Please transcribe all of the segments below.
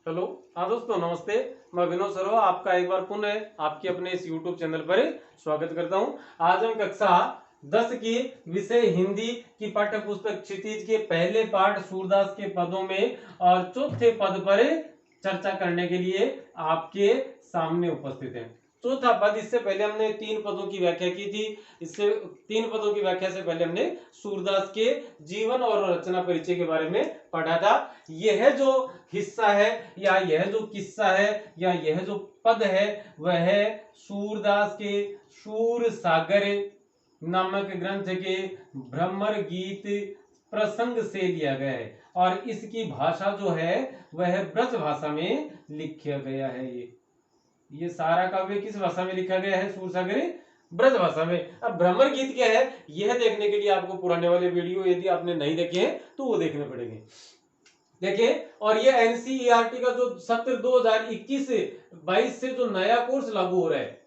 Hello. हाँ दोस्तों, नमस्ते। मैं विनोद सरवा आपका एक बार पुनः आपके अपने इस YouTube चैनल पर स्वागत करता हूं। आज हम कक्षा 10 की विषय हिंदी की पाठ्य पुस्तक क्षितिज के पहले पाठ सूरदास के पदों में और चौथे पद पर चर्चा करने के लिए आपके सामने उपस्थित हैं। चौथा पद, इससे पहले हमने 3 पदों की व्याख्या की थी। इससे 3 पदों की व्याख्या से पहले हमने सूरदास के जीवन और रचना परिचय के बारे में पढ़ा था। यह जो हिस्सा है या यह जो किस्सा है या यह जो पद है वह सूरदास के सूर सागर नामक ग्रंथ के भ्रमर गीत प्रसंग से लिया गया है और इसकी भाषा जो है वह ब्रज भाषा में लिखा गया है। ये सारा काव्य किस भाषा में लिखा गया है? सूरसागरी ब्रज भाषा में। अब भ्रमर गीत क्या है यह देखने के लिए आपको पुराने वाले वीडियो यदि आपने नहीं देखे हैं तो वो देखने पड़ेंगे। देखिए, और ये एनसीईआरटी का जो सत्र 2021-22 से जो नया कोर्स लागू हो रहा है,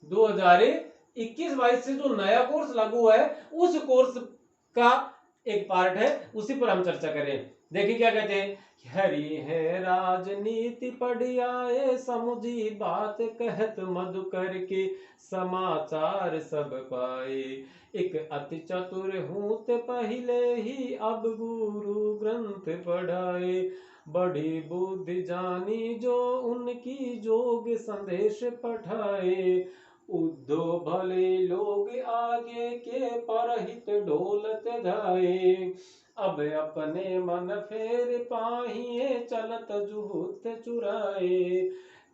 2021-22 से जो नया कोर्स लागू हुआ है उस कोर्स का एक पार्ट है, उसी पर हम चर्चा करें। देखिए क्या कहते हैं, हरि है राजनीति पढ़ आए समुझी बात कहत मधुकर के समाचार सब पाए एक अति चतुर हूत पहले ही अब गुरु ग्रंथ पढ़ाए बड़ी बुद्धि जानी जो उनकी जोग संदेश पठाए उद्धो भले लोग आगे के परहित डोलत जाए अब अपने मन फेर पाहिए चलत जुहुत चुराए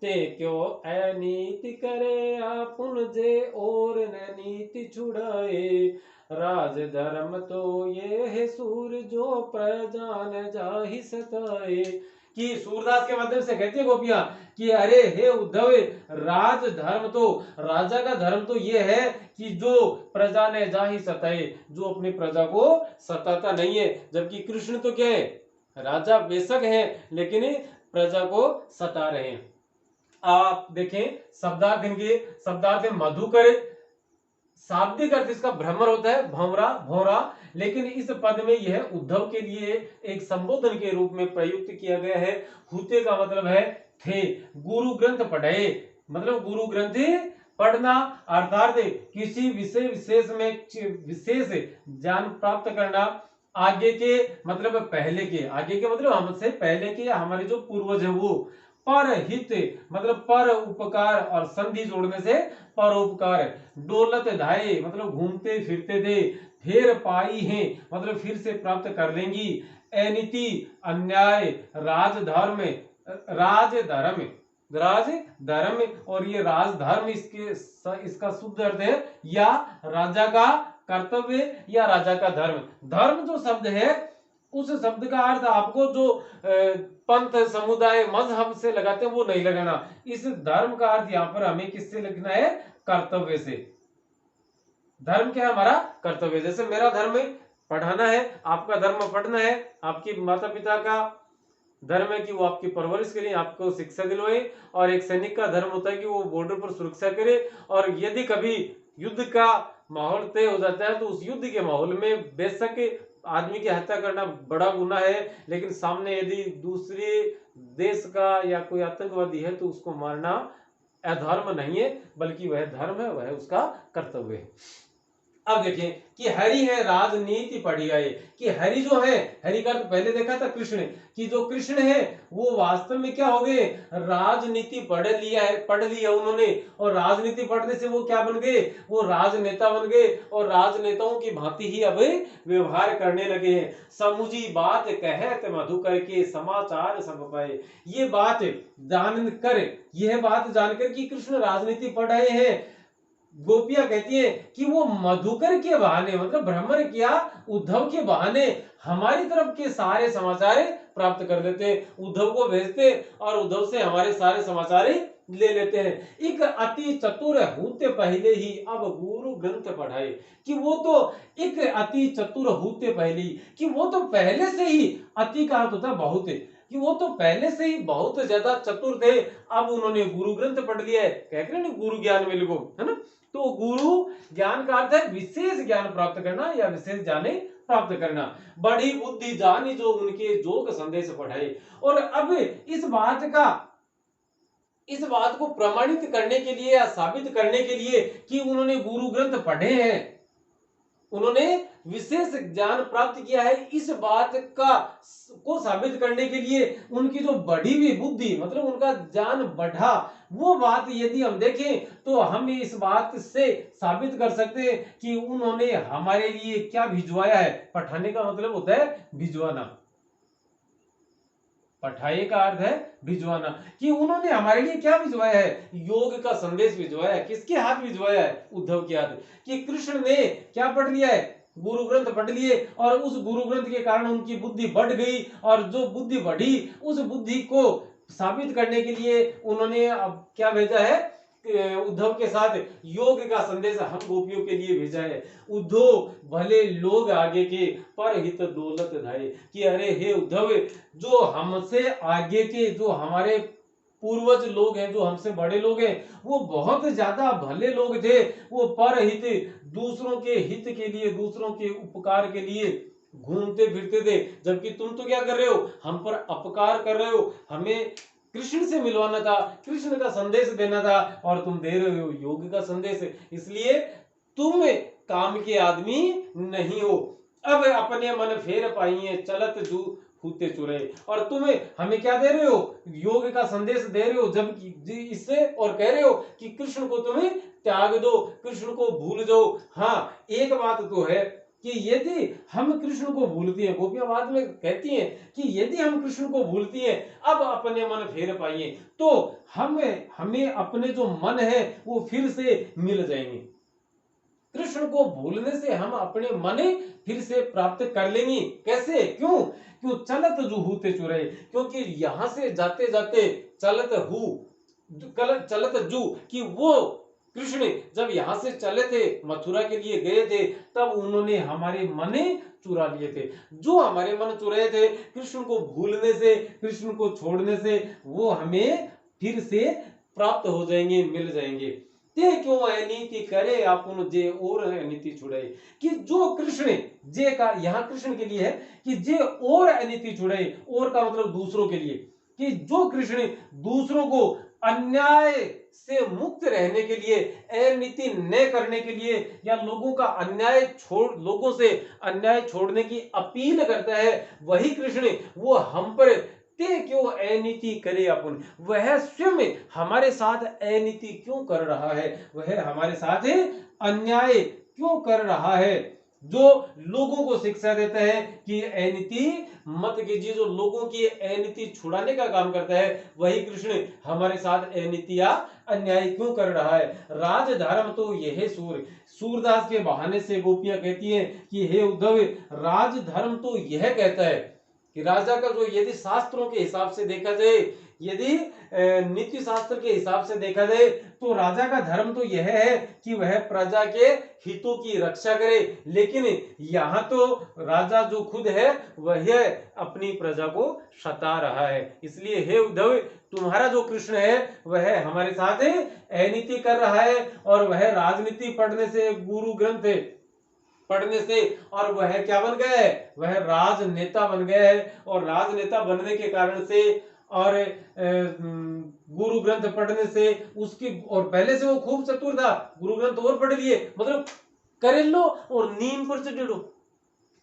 ते क्यों अनीति करे आपुन जे और न नीति छुड़ाए राज धर्म तो ये है सूर जो प्रजान जाहि सताए। कि सूरदास के माध्यम से कहती है गोपियां कि अरे हे उद्धव, राज धर्म तो राजा का धर्म तो ये है कि जो प्रजा ने जाहि सताए, जो अपनी प्रजा को सताता नहीं है। जबकि कृष्ण तो क्या है, राजा बेशक है लेकिन प्रजा को सता रहे हैं। आप देखें शब्दार्थ इनके, शब्दार्थ मधुकर, शाब्दिक अर्थ इसका भ्रमर होता है, भंवरा भौरा, लेकिन इस पद में यह उद्धव के लिए एक संबोधन के रूप में प्रयुक्त किया गया है। हुते का मतलब है थे। गुरु ग्रंथ पढ़े मतलब गुरु ग्रंथ पढ़ना, अर्थात किसी विषय विशेष में विशेष ज्ञान प्राप्त करना। आगे के मतलब पहले के, आगे के मतलब हमसे पहले के या हमारे जो पूर्वज है वो। पर हित मतलब पर उपकार और संधि जोड़ने से परोपकार। डोलत धाये मतलब घूमते फिरते थे। फिर पाई है मतलब फिर से प्राप्त कर लेंगी। अनीति अन्याय, राजधर्म राजधर्म राजधर्म, और ये राजधर्म इसका शुद्ध अर्थ है या राजा का कर्तव्य या राजा का धर्म। धर्म जो शब्द है उस शब्द का अर्थ आपको जो पंथ समुदाय मजहब से लगाते हैं वो नहीं लगाना। इस धर्म का अर्थ यहाँ पर हमें किससे लिखना है? कर्तव्य से। धर्म क्या है? हमारा कर्तव्य। जैसे मेरा धर्म पढ़ाना है, आपका धर्म पढ़ना है, आपकी माता पिता का धर्म है कि वो आपकी परवरिश के लिए आपको शिक्षा दिलवाए, और एक सैनिक का धर्म होता है कि वो बॉर्डर पर सुरक्षा करे। और यदि कभी युद्ध का माहौल तय हो जाता है तो उस युद्ध के माहौल में बेशक आदमी की हत्या करना बड़ा गुनाह है, लेकिन सामने यदि दूसरे देश का या कोई आतंकवादी है तो उसको मारना अधर्म नहीं है, बल्कि वह धर्म है, वह उसका कर्तव्य है। अब देखिए कि हरि है राजनीति पढ़ी आए, कि हरि जो है, हरि का पहले देखा था कृष्ण, कि जो कृष्ण है वो वास्तव में क्या हो गए? राजनीति पढ़ लिया उन्होंने, और राजनीति पढ़ने से वो क्या बन गए? वो राजनेता बन गए, और राजनेताओं की भांति ही अब व्यवहार करने लगे हैं। समुझी बात कहत मधुकर के समाचार सब पाए। ये बात जानकर, यह बात जानकर कि कृष्ण राजनीति पढ़ रहे हैं, गोपियां कहती हैं कि वो मधुकर के बहाने मतलब भ्रमर किया उद्धव के बहाने हमारी तरफ के सारे समाचार प्राप्त कर लेते हैं, उद्धव को भेजते और उद्धव से हमारे सारे समाचार ले लेते हैं। एक अति चतुर होते पहले ही अब गुरु ग्रंथ पढ़ाए, कि वो तो एक अति चतुर होते पहले ही, कि वो तो पहले से ही, अति का अर्थ होता है बहुत, कि वो तो पहले से ही बहुत ज्यादा चतुर थे, अब उन्होंने गुरु ग्रंथ पढ़ लिया है। कह रहे ना गुरु ज्ञान मिल गो, है ना। तो गुरु ज्ञान का अर्थ है विशेष ज्ञान प्राप्त करना या विशेष जाने प्राप्त करना। बड़ी बुद्धि जानी जो उनके जोग संदेश पढ़ाए। और अब इस बात को प्रमाणित करने के लिए या साबित करने के लिए कि उन्होंने गुरु ग्रंथ पढ़े हैं, उन्होंने विशेष ज्ञान प्राप्त किया है, इस बात को साबित करने के लिए उनकी जो बढ़ी हुई बुद्धि, मतलब उनका ज्ञान बढ़ा, वो बात यदि हम देखें तो हम इस बात से साबित कर सकते हैं कि उन्होंने हमारे लिए क्या भिजवाया है। पठाने का मतलब होता है भिजवाना, पठाए का अर्थ है भिजवाना, कि उन्होंने हमारे लिए क्या भिजवाया है, योग का संदेश भिजवाया है। किसके हाथ भिजवाया है, उद्धव के हाथ, कि कृष्ण ने क्या पढ़ लिया है, गुरु ग्रंथ पढ़ लिए, और उस गुरु ग्रंथ के कारण उनकी बुद्धि बढ़ गई, और जो बुद्धि बढ़ी उस बुद्धि को साबित करने के लिए उन्होंने अब क्या भेजा है, उद्धव के साथ योग का संदेश हम गोपियों के लिए भेजा है। उद्धव भले लोग आगे के पर हित दौलत धाये, कि अरे हे उद्धव, जो हमसे आगे के, जो हमारे पूर्वज लोग हैं, जो हमसे बड़े लोग हैं, वो बहुत ज्यादा भले लोग थे। वो पर हित, दूसरों के हित के लिए, दूसरों के उपकार के लिए घूमते फिरते थे, जबकि तुम तो क्या कर रहे हो, हम पर अपकार कर रहे हो। हमें कृष्ण से मिलवाना था, कृष्ण का संदेश देना था, और तुम दे रहे हो योग का संदेश। इसलिए तुम काम के आदमी नहीं हो। अब अपने मन फेर पाइए, चलत जू होते चुरे, और तुम्हें हमें क्या दे रहे हो, योग का संदेश दे रहे हो, जब इससे और कह रहे हो कि कृष्ण को तुम्हें त्याग दो, कृष्ण को भूल जाओ। हाँ, एक बात तो है कि यदि हम कृष्ण को भूलती हैं, गोपियां बाद में कहती हैं कि यदि हम कृष्ण को भूलती हैं, अब अपने मन फेर पाइए, तो हमें अपने जो मन है वो फिर से मिल जाएंगे। कृष्ण को भूलने से हम अपने मन फिर से प्राप्त कर लेंगे। कैसे, क्यों चलत जू हूते चुरे, क्योंकि यहां से जाते जाते चलत जू, कि वो कृष्ण जब यहां से चले थे, मथुरा के लिए गए थे, तब उन्होंने हमारे मन चुरा लिए थे। जो हमारे मन चुराए थे कृष्ण को भूलने से, कृष्ण को छोड़ने से, वो हमें फिर से प्राप्त हो जाएंगे, मिल जाएंगे। ते क्यों अनीति करे आपुन जे और अनीति छुड़ाए, कि जो कृष्ण, जे का यहाँ कृष्ण के लिए है, कि जे और अनीति छुड़ाए, और का मतलब दूसरों के लिए, कि जो कृष्ण दूसरों को अन्याय से मुक्त रहने के लिए, अनीति न करने के लिए, या लोगों से अन्याय छोड़ने की अपील करता है, वही कृष्ण वो हम पर ते क्यों अनीति करे अपन, वह स्वयं हमारे साथ अनीति क्यों कर रहा है, वह हमारे साथ अन्याय क्यों कर रहा है, जो लोगों को शिक्षा देता है कि अनीति मत कीजिए, जो लोगों की अनीति छुड़ाने का काम करता है, वही कृष्ण हमारे साथ अनीति या अन्याय क्यों कर रहा है। राज धर्म तो यह सूरदास के बहाने से गोपियां कहती हैं कि हे उद्धव, राज धर्म तो यह कहता है कि राजा का जो, यदि शास्त्रों के हिसाब से देखा जाए, यदि नीति शास्त्र के हिसाब से देखा जाए, तो राजा का धर्म तो यह है कि वह प्रजा के हितों की रक्षा करे। लेकिन यहाँ तो राजा जो खुद है वह अपनी प्रजा को सता रहा है। इसलिए हे उद्धव, तुम्हारा जो कृष्ण है वह हमारे साथ अनीति कर रहा है, और वह राजनीति पढ़ने से, गुरु ग्रंथ पढ़ने से, और वह क्या बन गया है, वह राजनेता बन गया है। और राजनेता बनने के कारण से, और गुरु ग्रंथ पढ़ने से उसकी, और पहले से वो खूब चतुर था, गुरु ग्रंथ और पढ़ लिए, मतलब करेलो और नीम पर चढ़ो।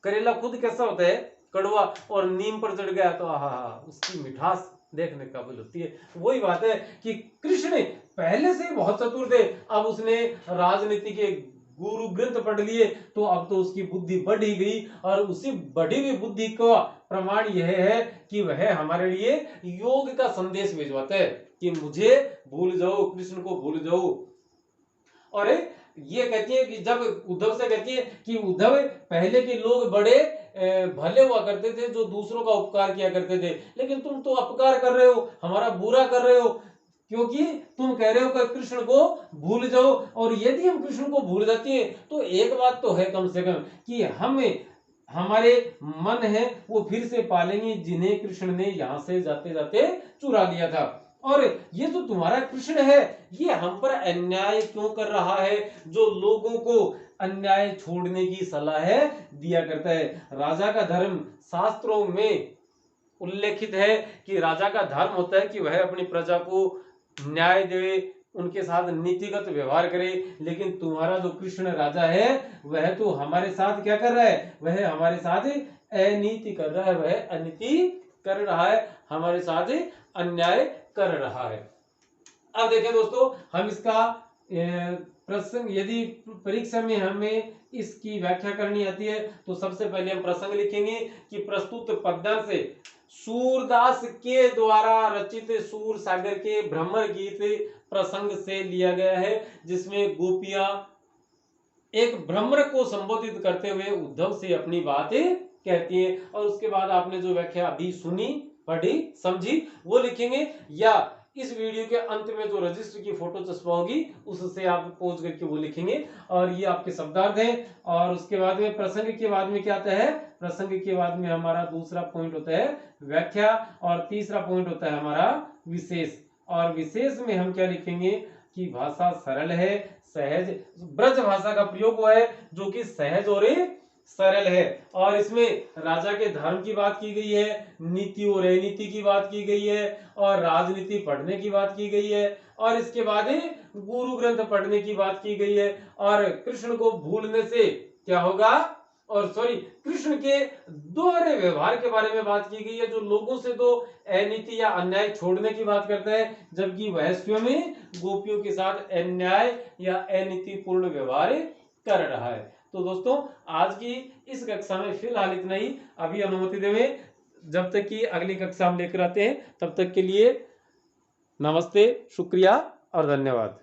करेला खुद कैसा होता है, कड़वा, और नीम पर चढ़ गया तो उसकी मिठास देखने काबिल होती है। वही बात है कि कृष्ण पहले से बहुत चतुर थे, अब उसने राजनीति के गुरु ग्रंथ पढ़ लिए, तो अब तो उसकी बुद्धि बढ़ ही गई, और उसी बढ़ी हुई बुद्धि का प्रमाण यह है कि वह हमारे लिए योग का संदेश भिजवाता है कि मुझे भूल जाओ, कृष्ण को भूल जाओ। और ये कहती है कि जब उद्धव से कहती है कि उद्धव, पहले के लोग बड़े भले हुआ करते थे, जो दूसरों का उपकार किया करते थे, लेकिन तुम तो अपकार कर रहे हो, हमारा बुरा कर रहे हो, क्योंकि तुम कह रहे हो कि कृष्ण को भूल जाओ। और यदि हम कृष्ण को भूल जाते हैं तो एक बात तो है कम से कम कि हमारे मन है वो फिर से पालेंगे, जिन्हें कृष्ण ने यहां से जाते जाते चुरा लिया था। और ये जो तुम्हारा कृष्ण है, ये हम पर अन्याय क्यों कर रहा है, जो लोगों को अन्याय छोड़ने की सलाह दिया करता है। राजा का धर्म शास्त्रों में उल्लेखित है कि राजा का धर्म होता है कि वह अपनी प्रजा को न्याय दे, उनके साथ नीतिगत व्यवहार करे। लेकिन तुम्हारा जो कृष्ण राजा है वह तो हमारे साथ क्या कर रहा है, वह हमारे साथ अनीति कर रहा है, वह अनीति कर रहा है, हमारे साथ अन्याय कर रहा है। अब देखें दोस्तों, हम इसका प्रसंग, यदि परीक्षा में हमें इसकी व्याख्या करनी आती है तो सबसे पहले हम प्रसंग लिखेंगे कि प्रस्तुत पद्यांश से सूरदास के द्वारा रचित सूर सागर के भ्रमर गीत प्रसंग से लिया गया है, जिसमें गोपियां एक भ्रमर को संबोधित करते हुए उद्धव से अपनी बातें कहती है। और उसके बाद आपने जो व्याख्या अभी सुनी, पढ़ी, समझी, वो लिखेंगे, या इस वीडियो के अंत में जो रजिस्टर की फोटो चस्पा होगी उससे आप पोज करके वो लिखेंगे, और ये आपके शब्दार्थ हैं। और उसके बाद में प्रसंग के बाद में क्या आता है, प्रसंग के बाद में हमारा दूसरा पॉइंट होता है व्याख्या, और तीसरा पॉइंट होता है हमारा विशेष। और विशेष में हम क्या लिखेंगे कि भाषा सरल है, सहज, ब्रज भाषा का प्रयोग हुआ है जो कि सहज और सरल है। और इसमें राजा के धर्म की बात की गई है, नीति और अनीति की बात की गई है, और राजनीति पढ़ने की बात की गई है, और इसके बाद गुरु ग्रंथ पढ़ने की बात की गई है। और कृष्ण को भूलने से क्या होगा, और कृष्ण के दोहरे व्यवहार के बारे में बात की गई है, जो लोगों से तो अनीति या अन्याय छोड़ने की बात करता है, जबकि वह स्वयं गोपियों के साथ अन्याय या अनीतिपूर्ण व्यवहार कर रहा है। तो दोस्तों, आज की इस कक्षा में फिलहाल इतना ही, अभी अनुमति देवें, जब तक कि अगली कक्षा हम लेकर आते हैं, तब तक के लिए नमस्ते, शुक्रिया और धन्यवाद।